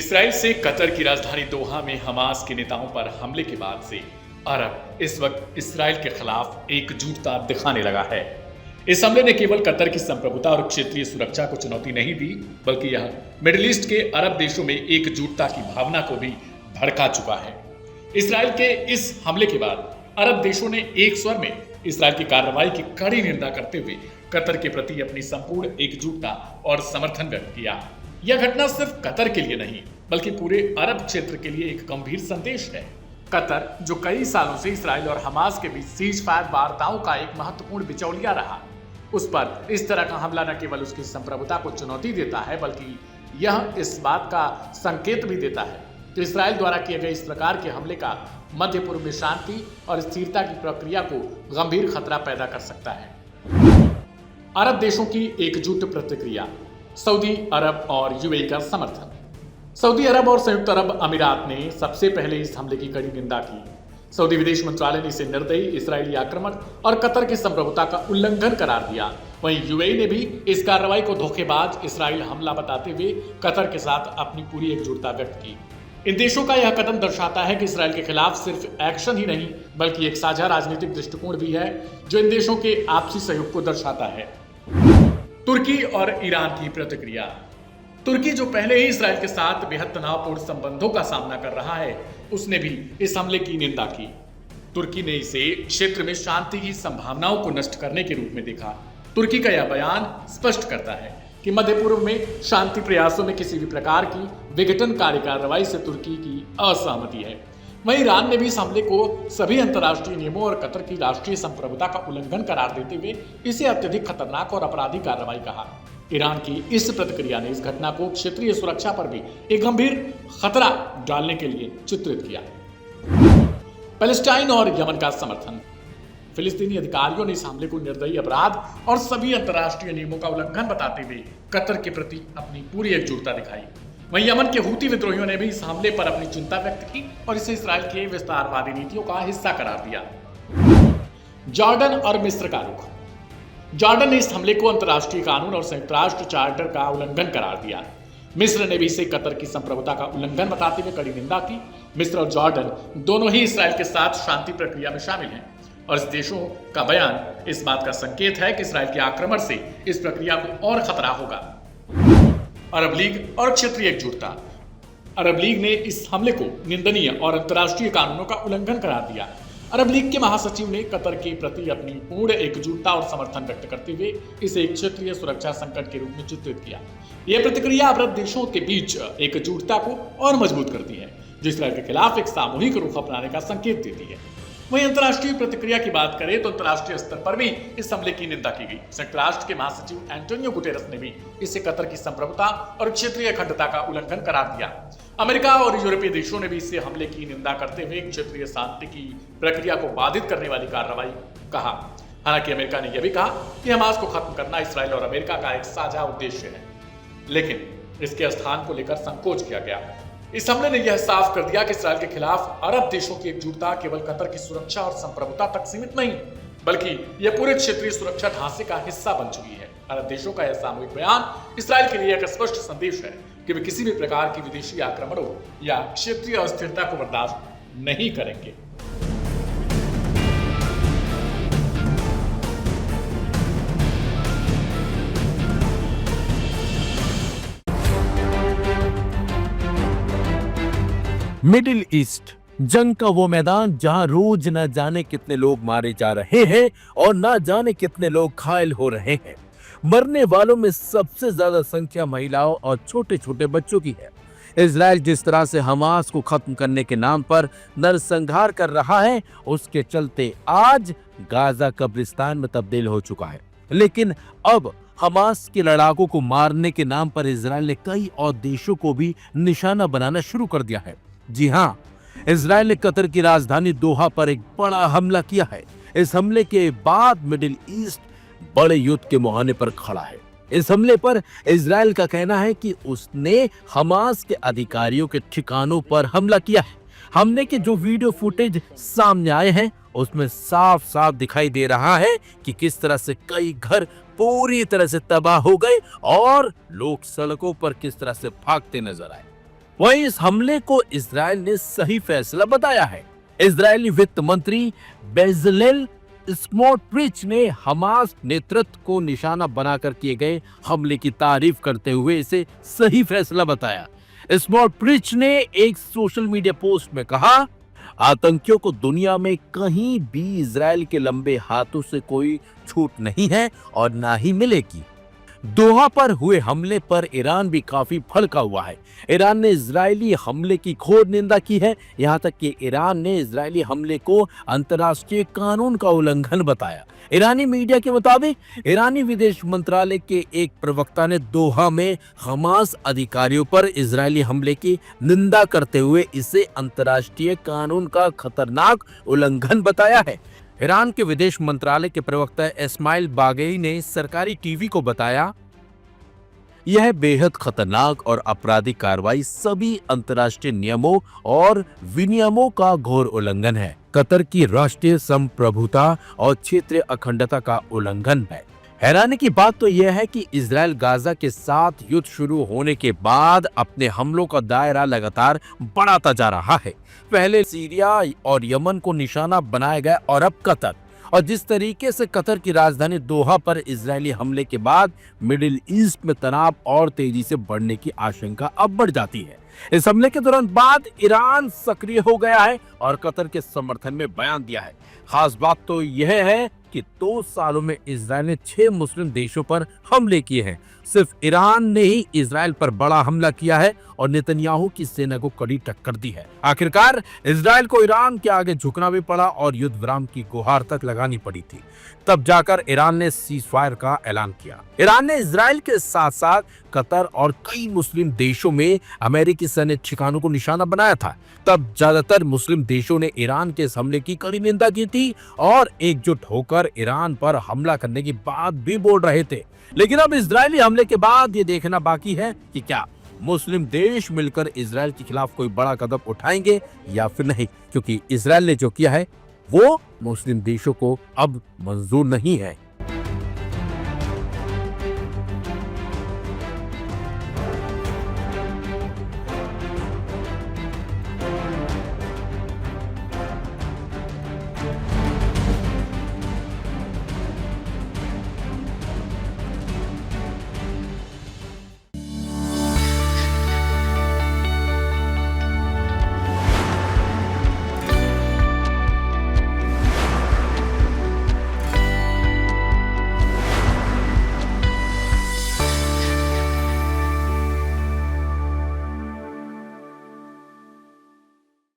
Israel से Qatar की राजधानी दोहा में हमास के नेताओं पर हमले के बाद से अरब इस वक्त इसराइल के खिलाफ एकजुटता दिखाने लगा है। इस हमले ने केवल कतर की संप्रभुता और क्षेत्रीय सुरक्षा को चुनौती नहीं दी, बल्कि यह मिडिल ईस्ट के अरब देशों में एकजुटता की भावना को भी भड़का चुका है। इसराइल के इस हमले के बाद अरब देशों ने एक स्वर में इसराइल की कार्रवाई की कड़ी निंदा करते हुए कतर के प्रति अपनी संपूर्ण एकजुटता और समर्थन व्यक्त किया। यह घटना सिर्फ कतर के लिए नहीं, बल्कि पूरे अरब क्षेत्र के लिए एक गंभीर संदेश है। कतर, जो कई सालों से इसराइल और हमास के बीच सीज फायर वार्ताओं का एक महत्वपूर्ण बिचौलिया रहा, उस पर इस तरह का हमला न केवल उसकी संप्रभुता को चुनौती देता है, बल्कि यह इस बात का संकेत भी देता है कि इसराइल द्वारा किए गए इस प्रकार के हमले का मध्य पूर्व में शांति और स्थिरता की प्रक्रिया को गंभीर खतरा पैदा कर सकता है। अरब देशों की एकजुट प्रतिक्रिया। सऊदी अरब और यूएई का समर्थन। सऊदी अरब और संयुक्त अरब अमीरात ने सबसे पहले इस हमले की कड़ी निंदा की। सऊदी विदेश मंत्रालय ने इसे निर्दयी इस्राएली आक्रमण और कतर की संप्रभुता का उल्लंघन करार दिया। वहीं यूएई ने भी इस कार्रवाई को धोखेबाज इसराइल हमला बताते हुए कतर के साथ अपनी पूरी एकजुटता व्यक्त की। इन देशों का यह कदम दर्शाता है कि इसराइल के खिलाफ सिर्फ एक्शन ही नहीं, बल्कि एक साझा राजनीतिक दृष्टिकोण भी है, जो इन देशों के आपसी सहयोग को दर्शाता है। तुर्की और ईरान की प्रतिक्रिया। तुर्की, जो पहले ही इसराइल के साथ बेहद तनावपूर्ण संबंधों का सामना कर रहा है, उसने भी इस हमले की निंदा की। तुर्की ने इसे क्षेत्र में शांति की संभावनाओं को नष्ट करने के रूप में देखा। तुर्की का यह बयान स्पष्ट करता है कि मध्य पूर्व में शांति प्रयासों में किसी भी प्रकार की विघटनकारी कार्रवाई से तुर्की की असहमति है। वहीं ईरान ने भी इस हमले को सभी अंतर्राष्ट्रीय नियमों और कतर की राष्ट्रीय संप्रभुता का उल्लंघन करार देते हुए इसे अत्यधिक खतरनाक और अपराधी कार्रवाई कहा। ईरान की इस प्रतिक्रिया ने इस घटना को क्षेत्रीय सुरक्षा पर भी एक गंभीर खतरा डालने के लिए चित्रित किया। पैलेस्टाइन और यमन का समर्थन। फिलिस्तीनी अधिकारियों ने इस हमले को निर्दयी अपराध और सभी अंतर्राष्ट्रीय नियमों का उल्लंघन बताते हुए कतर के प्रति अपनी पूरी एकजुटता दिखाई। वहीं यमन के हूती विद्रोहियों ने भी इस हमले पर अपनी चिंता व्यक्त की और इसे इसराइल के विस्तारवादी नीतियों का हिस्सा करार दिया। जॉर्डन और मिस्र का रुख। जॉर्डन ने इस हमले को अंतर्राष्ट्रीय कानून और संयुक्त राष्ट्र चार्टर का उल्लंघन करार दिया। मिस्र ने भी इसे कतर की संप्रभुता का उल्लंघन बताते हुए कड़ी निंदा की। मिस्र और जॉर्डन दोनों ही इसराइल के साथ शांति प्रक्रिया में शामिल हैं और इस देशों का बयान इस बात का संकेत है कि इसराइल के आक्रमण से इस प्रक्रिया को और खतरा होगा। अरब लीग और क्षेत्रीय एकजुटता। अरब लीग ने इस हमले को निंदनीय और अंतर्राष्ट्रीय कानूनों का उल्लंघन करार दिया। अरब लीग के महासचिव ने कतर के प्रति अपनी पूर्ण एकजुटता और समर्थन व्यक्त करते हुए इसे एक क्षेत्रीय सुरक्षा संकट के रूप में चित्रित किया। यह प्रतिक्रिया अरब देशों के बीच एकजुटता को और मजबूत करती है, जो इसराइल के खिलाफ एक सामूहिक रुख अपनाने का संकेत देती है। वहीं अंतर्राष्ट्रीय प्रतिक्रिया की बात करें तो अंतर्राष्ट्रीय स्तर पर भी इस हमले की निंदा की गई। संयुक्त राष्ट्र के महासचिव एंटोनियो गुटेरस ने भी इसे कतर की संप्रभुता और क्षेत्रीय अखंडता का उल्लंघन करार दिया। अमेरिका और यूरोपीय देशों ने भी इसे हमले की निंदा करते हुए क्षेत्रीय शांति की प्रक्रिया को बाधित करने वाली कार्रवाई कहा। हालांकि अमेरिका ने यह भी कहा कि हमास को खत्म करना इसराइल और अमेरिका का एक साझा उद्देश्य है, लेकिन इसके स्थान को लेकर संकोच किया गया। इस हमले ने यह साफ कर दिया कि इसराइल के खिलाफ अरब देशों की एकजुटता केवल कतर की सुरक्षा और संप्रभुता तक सीमित नहीं, बल्कि यह पूरे क्षेत्रीय सुरक्षा ढांचे का हिस्सा बन चुकी है। अरब देशों का यह सामूहिक बयान इसराइल के लिए एक स्पष्ट संदेश है कि वे किसी भी प्रकार की विदेशी आक्रमणों या क्षेत्रीय अस्थिरता को बर्दाश्त नहीं करेंगे। मिडिल ईस्ट, जंग का वो मैदान जहां रोज न जाने कितने लोग मारे जा रहे हैं और न जाने कितने लोग घायल हो रहे हैं। मरने वालों में सबसे ज्यादा संख्या महिलाओं और छोटे छोटे बच्चों की है। इजराइल जिस तरह से हमास को खत्म करने के नाम पर नरसंहार कर रहा है, उसके चलते आज गाजा कब्रिस्तान में तब्दील हो चुका है। लेकिन अब हमास के लड़ाकों को मारने के नाम पर इजराइल ने कई और देशों को भी निशाना बनाना शुरू कर दिया है। जी हाँ, इजराइल ने कतर की राजधानी दोहा पर एक बड़ा हमला किया है। इस हमले के बाद मिडिल ईस्ट बड़े युद्ध के मुहाने पर खड़ा है। इस हमले पर इजराइल का कहना है कि उसने हमास के अधिकारियों के ठिकानों पर हमला किया है। हमले के जो वीडियो फुटेज सामने आए हैं, उसमें साफ साफ दिखाई दे रहा है कि किस तरह से कई घर पूरी तरह से तबाह हो गए और लोग सड़कों पर किस तरह से भागते नजर आए। वहीं इस हमले को इजराइल ने सही फैसला बताया है। इजरायली वित्त मंत्री बेजलेल स्मोट्रिच ने हमास नेतृत्व को निशाना बनाकर किए गए हमले की तारीफ करते हुए इसे सही फैसला बताया। स्मोट्रिच ने एक सोशल मीडिया पोस्ट में कहा, आतंकियों को दुनिया में कहीं भी इजराइल के लंबे हाथों से कोई छूट नहीं है और ना ही मिलेगी। दोहा पर हुए हमले पर ईरान भी काफी भड़का हुआ है। ईरान ने इजरायली हमले की घोर निंदा की है। यहां तक कि ईरान ने इजरायली हमले को अंतर्राष्ट्रीय कानून का उल्लंघन बताया। ईरानी मीडिया के मुताबिक ईरानी विदेश मंत्रालय के एक प्रवक्ता ने दोहा में हमास अधिकारियों पर इजरायली हमले की निंदा करते हुए इसे अंतर्राष्ट्रीय कानून का खतरनाक उल्लंघन बताया है। ईरान के विदेश मंत्रालय के प्रवक्ता इस्माइल बागई ने सरकारी टीवी को बताया, यह बेहद खतरनाक और आपराधिक कार्रवाई सभी अंतर्राष्ट्रीय नियमों और विनियमों का घोर उल्लंघन है। कतर की राष्ट्रीय संप्रभुता और क्षेत्रीय अखंडता का उल्लंघन है। हैरानी की बात तो यह है कि इजराइल गाजा के साथ युद्ध शुरू होने के बाद अपने हमलों का दायरा लगातार बढ़ाता जा रहा है। पहले सीरिया और यमन को निशाना बनाया गया और अब कतर। और जिस तरीके से कतर की राजधानी दोहा पर इजरायली हमले के बाद मिडिल ईस्ट में तनाव और तेजी से बढ़ने की आशंका अब बढ़ जाती है। इस हमले के तुरंत बाद ईरान सक्रिय हो गया है और कतर के समर्थन में बयान दिया है। खास बात तो यह है कि 2 सालों में इजराइल ने 6 मुस्लिम देशों पर हमले किए हैं। सिर्फ ईरान ने ही इजराइल पर बड़ा हमला किया है और नेतन्याहू की सेना को कड़ी टक्कर दी है। आखिरकार इजराइल को ईरान के आगे झुकना भी पड़ा और युद्ध विराम की गुहार तक लगानी पड़ी थी। तब जाकर ईरान ने सीज फायर का ऐलान किया। ईरान ने इजराइल के साथ साथ कतर और कई मुस्लिम देशों में अमेरिकी सैन्य ठिकानों को निशाना बनाया था। तब ज्यादातर मुस्लिम देशों ने ईरान के इस हमले की कड़ी निंदा की थी और एकजुट होकर ईरान पर हमला करने की बात भी बोल रहे थे। लेकिन अब इजरायली हमले के बाद ये देखना बाकी है कि क्या मुस्लिम देश मिलकर इजराइल के खिलाफ कोई बड़ा कदम उठाएंगे या फिर नहीं, क्योंकि इजराइल ने जो किया है वो मुस्लिम देशों को अब मंजूर नहीं है।